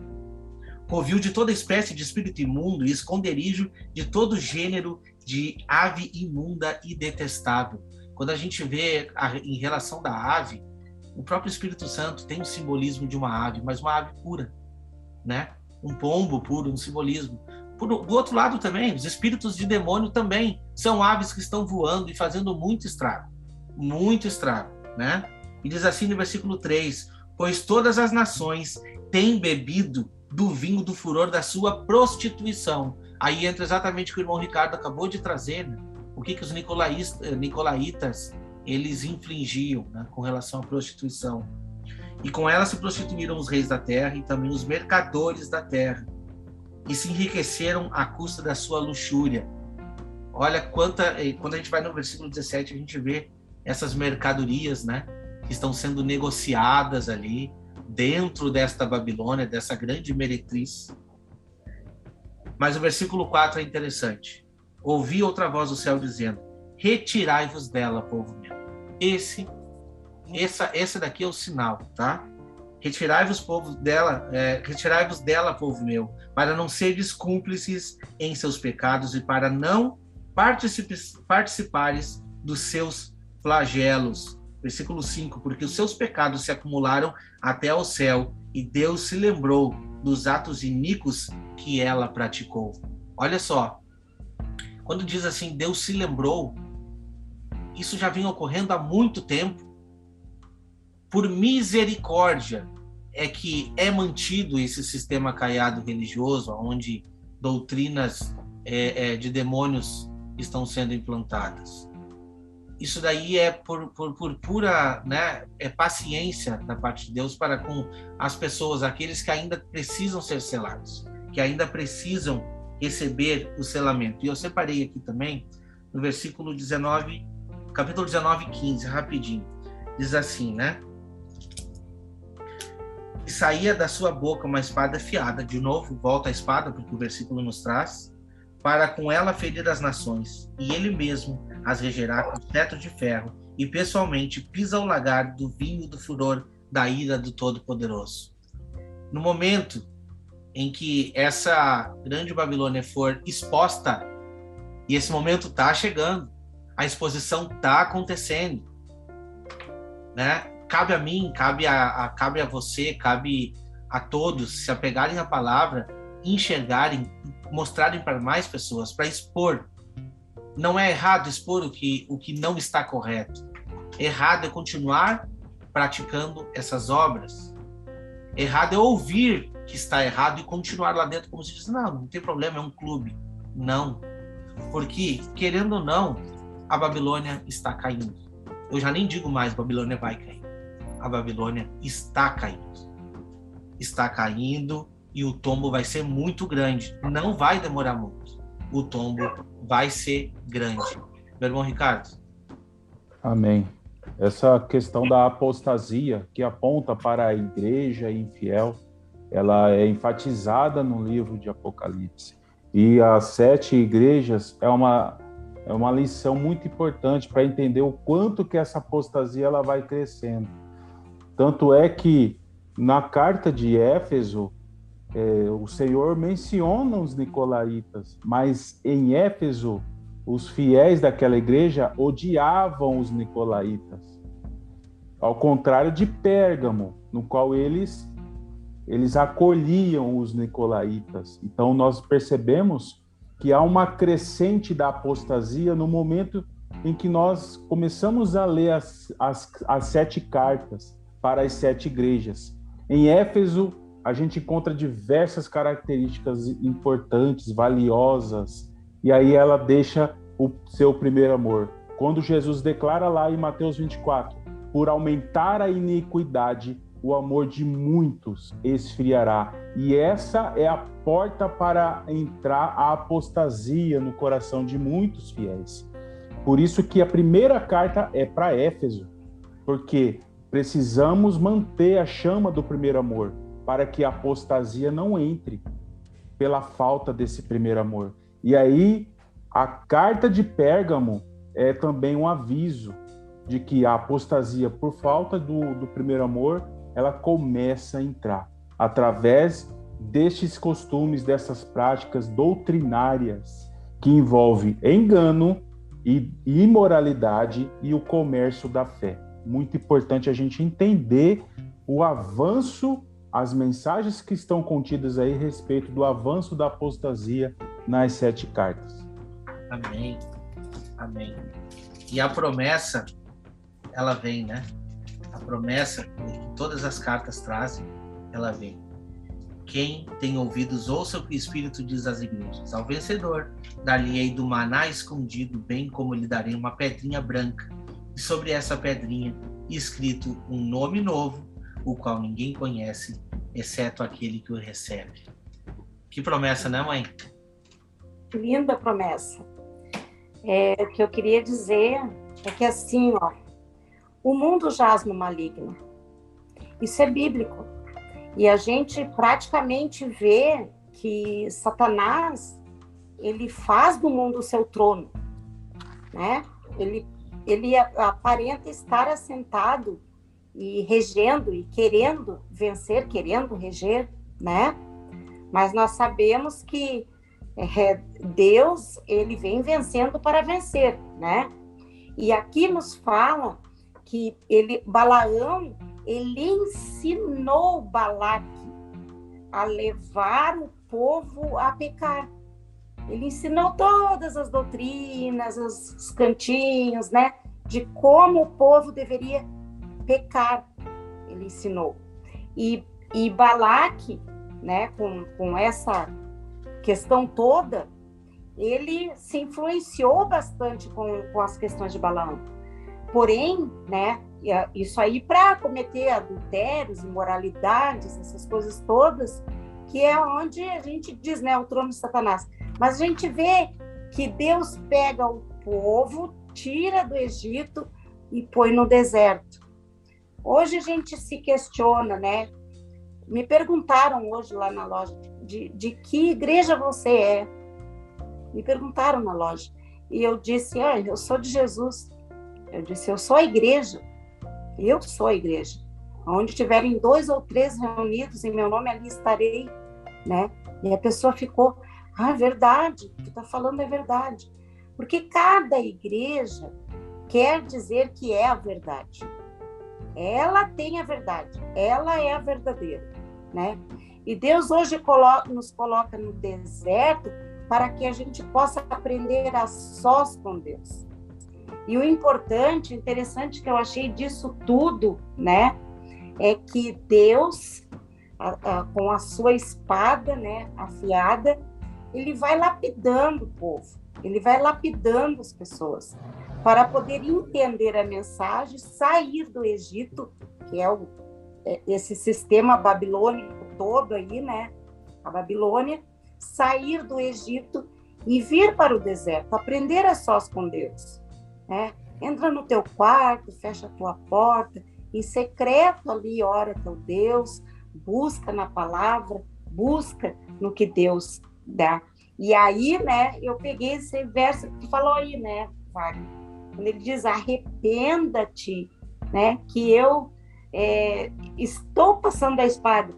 Covil de toda espécie de espírito imundo e esconderijo de todo gênero de ave imunda e detestável. Quando a gente vê em relação da ave, o próprio Espírito Santo tem um simbolismo de uma ave, mas uma ave pura, né? Um pombo puro, um simbolismo. Do outro lado também, os espíritos de demônio também são aves que estão voando e fazendo muito estrago, né? E diz assim no versículo 3, pois todas as nações têm bebido do vinho do furor da sua prostituição. Aí entra exatamente o que o irmão Ricardo acabou de trazer, né? O que os nicolaítas eles infligiam, né, com relação à prostituição. E com ela se prostituíram os reis da terra e também os mercadores da terra, e se enriqueceram à custa da sua luxúria. Olha quando a gente vai no versículo 17, a gente vê essas mercadorias, né, que estão sendo negociadas ali, dentro desta Babilônia, dessa grande meretriz. Mas o versículo 4 é interessante. Ouvi outra voz do céu dizendo: retirai-vos dela, povo meu. Esse daqui é o sinal, tá? Retirai-vos dela, povo meu, para não serdes cúmplices em seus pecados e para não participares dos seus flagelos. Versículo 5, porque os seus pecados se acumularam até ao céu, e Deus se lembrou dos atos iníquos que ela praticou. Olha só, quando diz assim, Deus se lembrou, isso já vinha ocorrendo há muito tempo. Por misericórdia é que é mantido esse sistema caiado religioso, onde doutrinas de demônios estão sendo implantadas. Isso daí é por pura, né, paciência da parte de Deus para com as pessoas, aqueles que ainda precisam ser selados, que ainda precisam receber o selamento. E eu separei aqui também no versículo 19, capítulo 19, 15, rapidinho. Diz assim, né? E saía da sua boca uma espada afiada. De novo, volta a espada, porque o versículo nos traz. Para com ela ferir as nações, e ele mesmo as regerá com cetro de ferro, e pessoalmente pisa o lagar do vinho do furor da ira do Todo-Poderoso. No momento em que essa grande Babilônia for exposta, e esse momento está chegando, a exposição está acontecendo, né? Cabe a mim, cabe a você, cabe a todos se apegarem à palavra, enxergarem, mostrarem para mais pessoas, para expor. Não é errado expor o que não está correto. Errado é continuar praticando essas obras. Errado é ouvir que está errado e continuar lá dentro como se diz, não tem problema, é um clube. Não. Porque, querendo ou não, a Babilônia está caindo. Eu já nem digo mais Babilônia vai cair. A Babilônia está caindo. Está caindo e o tombo vai ser muito grande. Não vai demorar muito. O tombo vai ser grande. Meu irmão Ricardo. Amém. Essa questão da apostasia, que aponta para a igreja infiel, ela é enfatizada no livro de Apocalipse. E as 7 igrejas é uma lição muito importante para entender o quanto que essa apostasia ela vai crescendo. Tanto é que na carta de Éfeso, o Senhor menciona os nicolaítas, mas em Éfeso, os fiéis daquela igreja odiavam os nicolaítas. Ao contrário de Pérgamo, no qual eles acolhiam os nicolaítas. Então, nós percebemos que há uma crescente da apostasia no momento em que nós começamos a ler as 7 cartas para as 7 igrejas. Em Éfeso, a gente encontra diversas características importantes, valiosas, e aí ela deixa o seu primeiro amor. Quando Jesus declara lá em Mateus 24, por aumentar a iniquidade, o amor de muitos esfriará. E essa é a porta para entrar a apostasia no coração de muitos fiéis. Por isso que a primeira carta é para Éfeso, porque precisamos manter a chama do primeiro amor, para que a apostasia não entre pela falta desse primeiro amor. E aí, a carta de Pérgamo é também um aviso de que a apostasia, por falta do primeiro amor, ela começa a entrar através destes costumes, dessas práticas doutrinárias que envolvem engano e imoralidade e o comércio da fé. Muito importante a gente entender o avanço, as mensagens que estão contidas aí a respeito do avanço da apostasia nas 7 cartas. Amém. Amém. E a promessa, ela vem, né? A promessa que todas as cartas trazem, ela vem. Quem tem ouvidos, ouça o que o Espírito diz às igrejas. Ao vencedor, dar-lhe-ei do maná escondido, bem como lhe darei uma pedrinha branca, e sobre essa pedrinha escrito um nome novo, o qual ninguém conhece, exceto aquele que o recebe. Que promessa, né, mãe? Linda promessa. O que eu queria dizer é que assim, o mundo jaz no maligno. Isso é bíblico. E a gente praticamente vê que Satanás, ele faz do mundo o seu trono, né? Ele aparenta estar assentado e regendo e querendo vencer, querendo reger, né? Mas nós sabemos que Deus, ele vem vencendo para vencer, né? E aqui nos fala que Balaão, ele ensinou Balaque a levar o povo a pecar. Ele ensinou todas as doutrinas, os cantinhos, né? De como o povo deveria pecar. Ele ensinou. E Balaque, né? Com essa questão toda, ele se influenciou bastante com as questões de Balaão. Porém, né? Isso aí para cometer adultérios, imoralidades, essas coisas todas, que é onde a gente diz, né, o trono de Satanás. Mas a gente vê que Deus pega o povo, tira do Egito e põe no deserto. Hoje a gente se questiona, né? Me perguntaram hoje lá na loja de que igreja você é. Me perguntaram na loja. E eu disse, eu sou de Jesus. Eu disse, eu sou a igreja. Eu sou a igreja. Onde tiverem 2 ou 3 reunidos em meu nome, ali estarei, né? E a pessoa ficou, verdade, o que tu está falando é verdade. Porque cada igreja quer dizer que é a verdade. Ela tem a verdade, ela é a verdadeira, né? E Deus hoje nos coloca no deserto para que a gente possa aprender a sós com Deus. E o importante, interessante que eu achei disso tudo, né, é que Deus, com a sua espada, né, afiada, ele vai lapidando o povo, ele vai lapidando as pessoas, para poder entender a mensagem, sair do Egito, que é esse sistema babilônico todo aí, né, a Babilônia, sair do Egito e vir para o deserto, aprender a sós com Deus. Entra no teu quarto, fecha a tua porta, em secreto ali ora teu Deus, busca na palavra, busca no que Deus dá. E aí, né, eu peguei esse verso que tu falou aí, né, Wagner, quando ele diz arrependa-te, né, que eu estou passando a espada,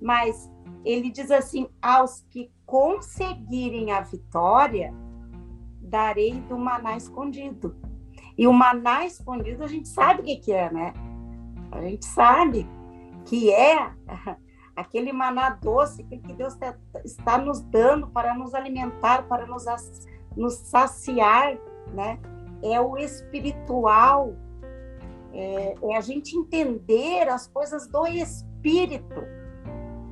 mas ele diz assim: aos que conseguirem a vitória, darei do maná escondido. E o maná escondido a gente sabe o que é, né? A gente sabe que é aquele maná doce que Deus está nos dando para nos alimentar, para nos saciar, né? É o espiritual, é a gente entender as coisas do espírito,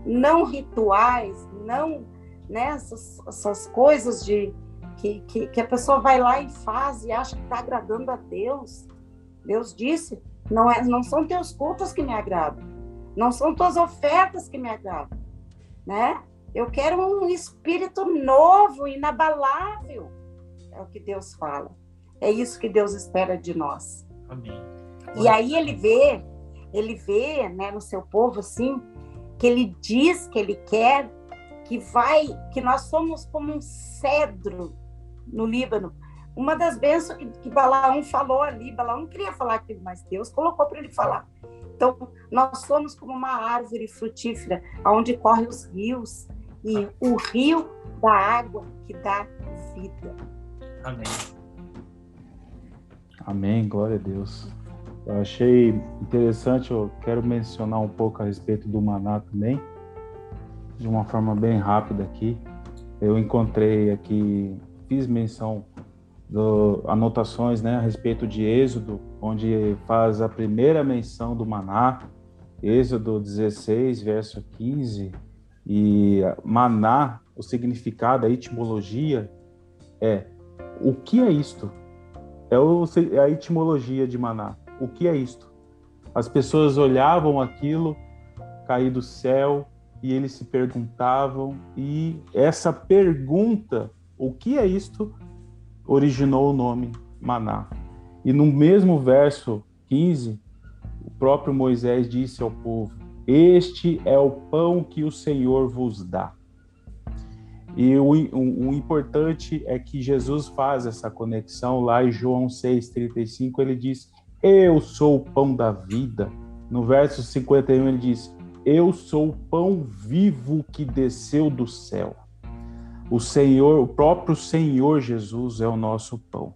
não rituais, não, né, essas coisas que a pessoa vai lá e faz e acha que está agradando a Deus. Deus disse: não são teus cultos que me agradam, não são tuas ofertas que me agradam, né? Eu quero um espírito novo, inabalável. É o que Deus fala. É isso que Deus espera de nós. Amém. E aí ele vê, né, no seu povo, assim, que ele diz que ele quer que nós somos como um cedro no Líbano. Uma das bênçãos que Balaão falou ali, Balaão não queria falar aquilo, mas Deus colocou para ele falar. Então, nós somos como uma árvore frutífera, onde correm os rios, e o rio da água que dá vida. Amém. Amém, glória a Deus. Eu achei interessante, eu quero mencionar um pouco a respeito do maná também, de uma forma bem rápida aqui. Eu encontrei aqui, fiz menção anotações, né, a respeito de Êxodo, onde faz a primeira menção do maná, Êxodo 16, verso 15, e maná, o significado, a etimologia é: o que é isto? É a etimologia de maná. O que é isto? As pessoas olhavam aquilo cair do céu e eles se perguntavam, e essa pergunta, o que é isto, originou o nome maná. E no mesmo verso 15, o próprio Moisés disse ao povo: este é o pão que o Senhor vos dá. E o importante é que Jesus faz essa conexão lá em João 6,35, ele diz: eu sou o pão da vida. No verso 51 ele diz: eu sou o pão vivo que desceu do céu. O Senhor, o próprio Senhor Jesus é o nosso pão.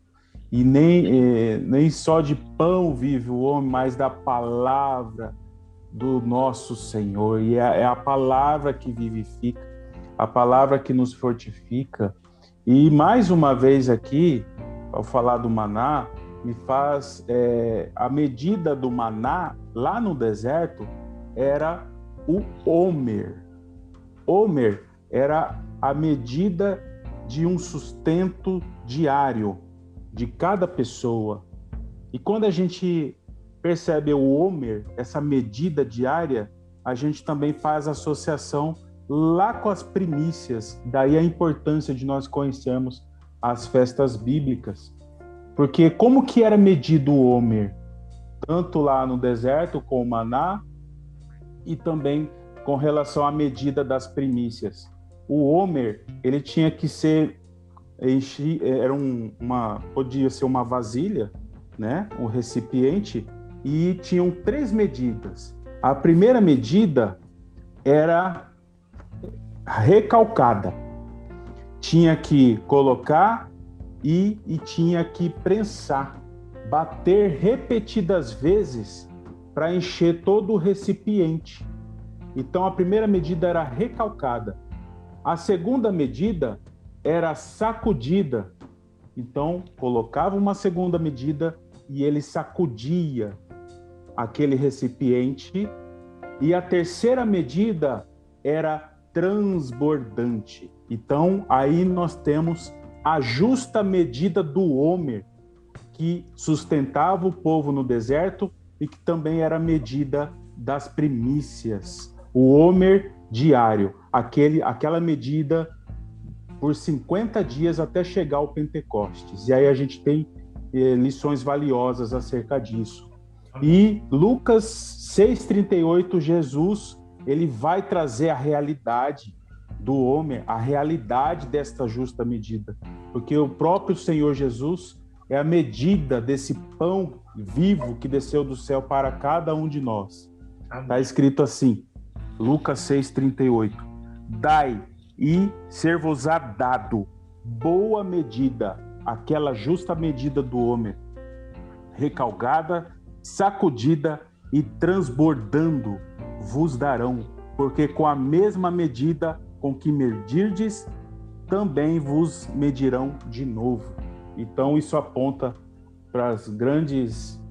E nem só de pão vive o homem, mas da palavra do nosso Senhor. E é a palavra que vivifica, a palavra que nos fortifica. E mais uma vez aqui, ao falar do maná, me faz... a medida do maná lá no deserto era o homer. Homer era a medida de um sustento diário de cada pessoa. E quando a gente percebe o homer, essa medida diária, a gente também faz associação lá com as primícias. Daí a importância de nós conhecermos as festas bíblicas. Porque como que era medido o homer? Tanto lá no deserto com o maná e também com relação à medida das primícias. O homer, ele tinha que ser, podia ser uma vasilha, né, um recipiente, e tinham 3 medidas. A primeira medida era recalcada. Tinha que colocar e tinha que prensar, bater repetidas vezes para encher todo o recipiente. Então a primeira medida era recalcada. A segunda medida era sacudida. Então colocava uma segunda medida e ele sacudia aquele recipiente. E a terceira medida era transbordante. Então aí nós temos a justa medida do homer, que sustentava o povo no deserto e que também era a medida das primícias. O homer diário, aquela medida por 50 dias até chegar ao Pentecostes. E aí a gente tem lições valiosas acerca disso. E Lucas 6,38, Jesus, ele vai trazer a realidade do homer, a realidade desta justa medida. Porque o próprio Senhor Jesus é a medida desse pão vivo que desceu do céu para cada um de nós. Está escrito assim, Lucas 6,38. dai e ser-vos-á dado. Boa medida, aquela justa medida do homem, recalcada, sacudida e transbordando, vos darão, porque com a mesma medida com que medirdes, também vos medirão de novo. Então isso aponta para as grandes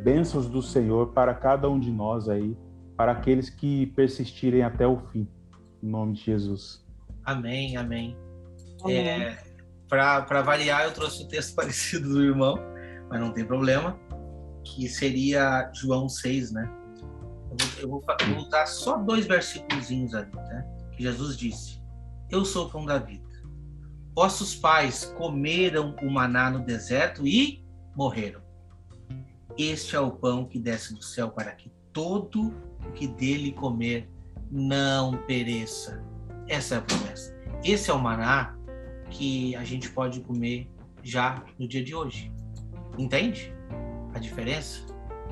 bênçãos do Senhor para cada um de nós aí, para aqueles que persistirem até o fim. Em nome de Jesus. Amém, amém. Para variar, eu trouxe um texto parecido do irmão, mas não tem problema, que seria João 6, né? Eu vou dar só 2 versículozinhos ali, né? Que Jesus disse: eu sou o pão da vida. Vossos pais comeram o maná no deserto e morreram. Este é o pão que desce do céu, para que todo o que dele comer não pereça. Essa é a promessa. Esse é o maná que a gente pode comer já no dia de hoje. Entende a diferença?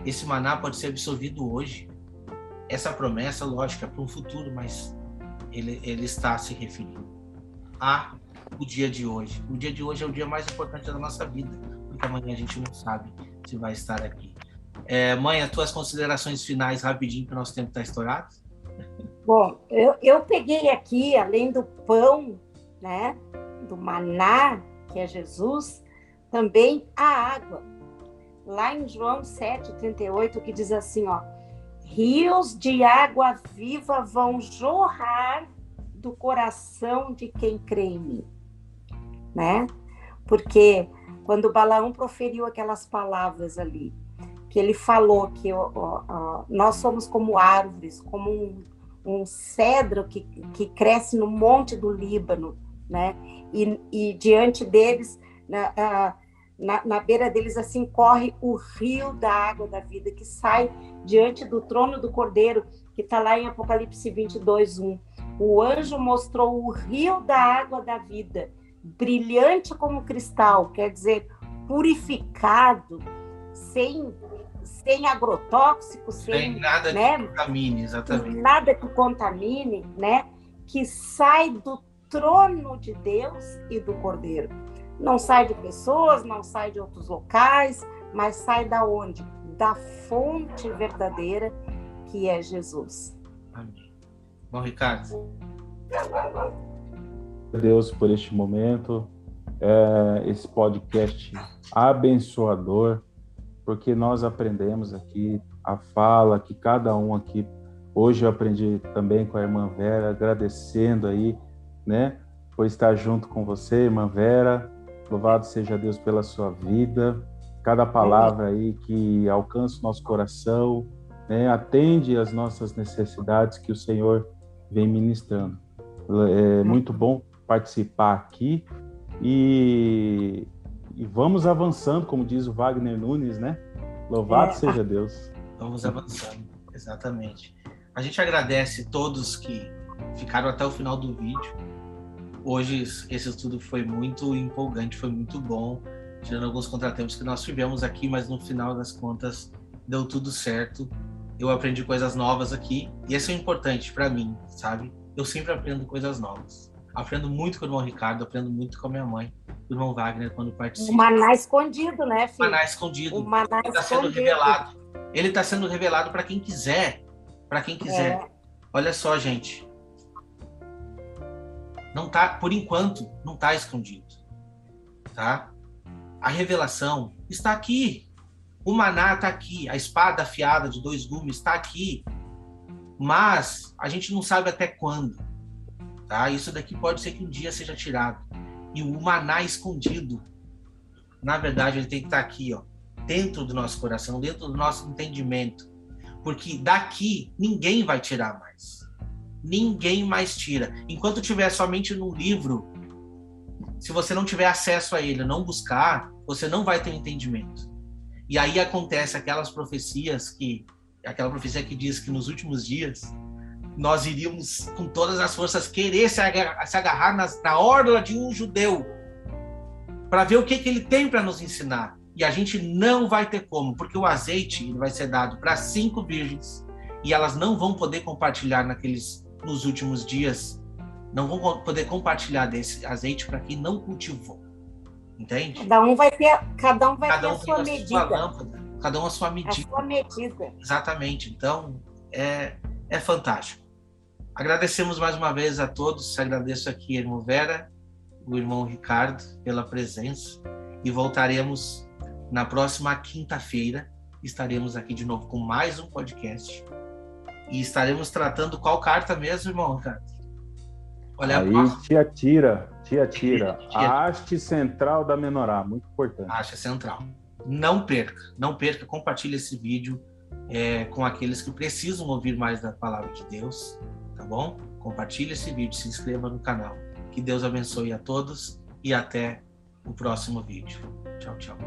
Esse maná pode ser absorvido hoje. Essa promessa, lógico, é para um futuro, mas ele está se referindo ao dia de hoje. O dia de hoje é o dia mais importante da nossa vida, porque amanhã a gente não sabe se vai estar aqui. Mãe, as tuas considerações finais rapidinho, que o nosso tempo está estourado. Bom, eu peguei aqui, além do pão, né, do maná, que é Jesus, também a água. Lá em João 7,38, que diz assim, ó: rios de água viva vão jorrar do coração de quem crê em mim, né? Porque quando Balaão proferiu aquelas palavras ali, que ele falou que nós somos como árvores, como um cedro que cresce no monte do Líbano, né? E diante deles, na beira deles, assim, corre o rio da água da vida, que sai diante do trono do Cordeiro, que está lá em Apocalipse 22:1. O anjo mostrou o rio da água da vida, brilhante como cristal, quer dizer, purificado, sem agrotóxicos, sem nada, né, que contamine, exatamente. Nada que contamine, né? Que sai do trono de Deus e do Cordeiro. Não sai de pessoas, não sai de outros locais, mas sai da onde? Da fonte verdadeira, que é Jesus. Amém. Bom, Ricardo. Deus por este momento, esse podcast abençoador, porque nós aprendemos aqui a fala que cada um aqui, hoje eu aprendi também com a irmã Vera, agradecendo aí, né, por estar junto com você, irmã Vera. Louvado seja Deus pela sua vida, cada palavra aí que alcança o nosso coração, né, atende às nossas necessidades que o Senhor vem ministrando. É muito bom participar aqui e vamos avançando, como diz o Wagner Nunes, né? Louvado seja Deus. Vamos avançando, exatamente. A gente agradece todos que ficaram até o final do vídeo. Hoje esse estudo foi muito empolgante, foi muito bom, tirando alguns contratempos que nós tivemos aqui, mas no final das contas deu tudo certo. Eu aprendi coisas novas aqui e isso é importante para mim, sabe? Eu sempre aprendo coisas novas. Aprendo muito com o irmão Ricardo, aprendo muito com a minha mãe, o irmão Wagner, quando participa. O maná escondido, né, filho? O maná escondido. O maná ele está sendo revelado. Ele está sendo revelado para quem quiser. Para quem quiser. Olha só, gente. Não tá, por enquanto, não está escondido. Tá? A revelação está aqui. O maná está aqui. A espada afiada de 2 gumes está aqui. Mas a gente não sabe até quando. Tá? Isso daqui pode ser que um dia seja tirado. E o maná escondido, na verdade, ele tem que estar aqui, ó, dentro do nosso coração, dentro do nosso entendimento. Porque daqui ninguém vai tirar mais. Ninguém mais tira. Enquanto tiver somente no livro, se você não tiver acesso a ele, não buscar, você não vai ter entendimento. E aí acontece aquela profecia que diz que nos últimos dias nós iríamos com todas as forças querer se agarrar na orla de um judeu para ver o que ele tem para nos ensinar. E a gente não vai ter como, porque o azeite ele vai ser dado para 5 virgens e elas não vão poder compartilhar naqueles nos últimos dias não vão poder compartilhar desse azeite para quem não cultivou. Entende? Cada um vai ter a sua tem medida. sua lâmpada, cada um a sua medida. A sua medida. Exatamente. Então, é fantástico. Agradecemos mais uma vez a todos. Agradeço aqui a irmã Vera, o irmão Ricardo, pela presença. E voltaremos na próxima quinta-feira. Estaremos aqui de novo com mais um podcast. E estaremos tratando qual carta mesmo, irmão Ricardo? Olha aí, Tiatira. A haste central da menorá, muito importante. A haste central. Não perca, compartilhe esse vídeo com aqueles que precisam ouvir mais da palavra de Deus, tá bom? Compartilhe esse vídeo, se inscreva no canal. Que Deus abençoe a todos e até o próximo vídeo. Tchau, tchau.